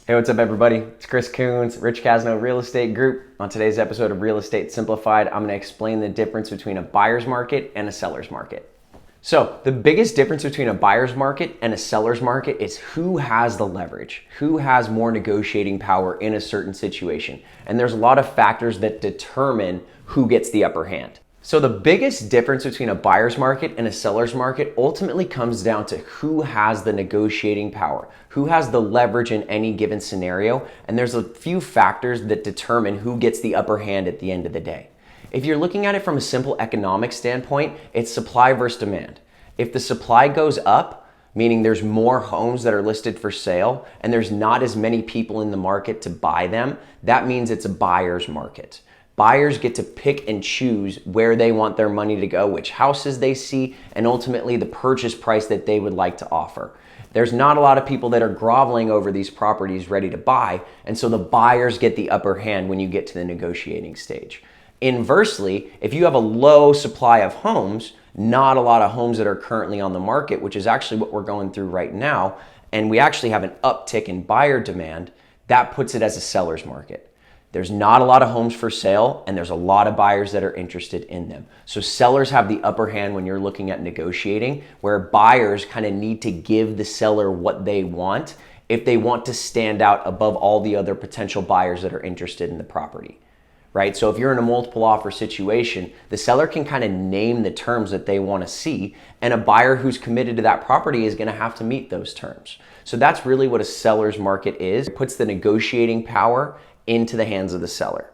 Hey, what's up everybody? It's Chris Kunz, Rich Casno Real Estate Group. On today's episode of Real Estate Simplified, I'm going to explain the difference between a buyer's market and a seller's market. So the biggest difference between a buyer's market and a seller's market is who has the leverage, who has more negotiating power in a certain situation. And there's a lot of factors that determine who gets the upper hand. So the biggest difference between a buyer's market and a seller's market ultimately comes down to who has the negotiating power, who has the leverage in any given scenario, and there's a few factors that determine who gets the upper hand at the end of the day. If you're looking at it from a simple economic standpoint, it's supply versus demand. If the supply goes up, meaning there's more homes that are listed for sale and there's not as many people in the market to buy them, that means it's a buyer's market. Buyers get to pick and choose where they want their money to go, which houses they see, and ultimately the purchase price that they would like to offer. There's not a lot of people that are groveling over these properties ready to buy, and so the buyers get the upper hand when you get to the negotiating stage. Inversely, if you have a low supply of homes, not a lot of homes that are currently on the market, which is actually what we're going through right now, and we actually have an uptick in buyer demand, that puts it as a seller's market. There's not a lot of homes for sale and there's a lot of buyers that are interested in them. So sellers have the upper hand when you're looking at negotiating, where buyers kind of need to give the seller what they want if they want to stand out above all the other potential buyers that are interested in the property. Right? So if you're in a multiple offer situation, the seller can kind of name the terms that they want to see, and a buyer who's committed to that property is going to have to meet those terms. So that's really what a seller's market is. It puts the negotiating power into the hands of the seller.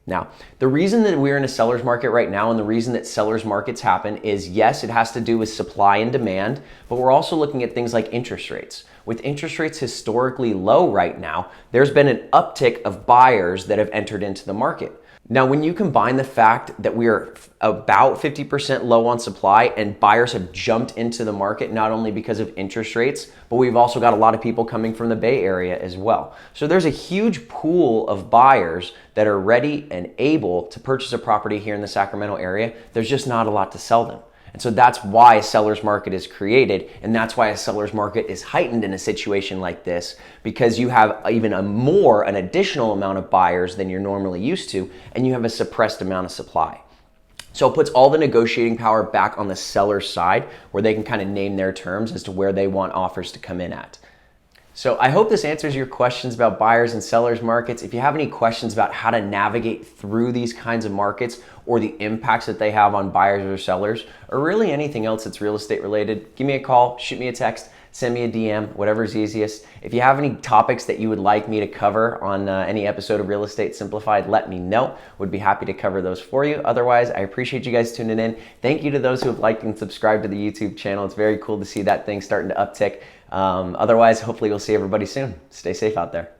Now, the reason that we're in a seller's market right now and the reason that seller's markets happen is, yes, it has to do with supply and demand, but we're also looking at things like interest rates. With interest rates historically low right now, there's been an uptick of buyers that have entered into the market. Now, when you combine the fact that we are about 50% low on supply and buyers have jumped into the market not only because of interest rates, but we've also got a lot of people coming from the Bay Area as well. So there's a huge pool of buyers that are ready and able to purchase a property here in the Sacramento area. There's just not a lot to sell them. And so that's why a seller's market is created, and that's why a seller's market is heightened in a situation like this, because you have even an additional amount of buyers than you're normally used to, and you have a suppressed amount of supply. So it puts all the negotiating power back on the seller's side, where they can kind of name their terms as to where they want offers to come in at. So I hope this answers your questions about buyers and sellers markets. If you have any questions about how to navigate through these kinds of markets or the impacts that they have on buyers or sellers, or really anything else that's real estate related, give me a call, shoot me a text, send me a DM, whatever's easiest. If you have any topics that you would like me to cover on any episode of Real Estate Simplified, let me know. Would be happy to cover those for you. Otherwise, I appreciate you guys tuning in. Thank you to those who have liked and subscribed to the YouTube channel. It's very cool to see that thing starting to uptick. Otherwise, hopefully we'll see everybody soon. Stay safe out there.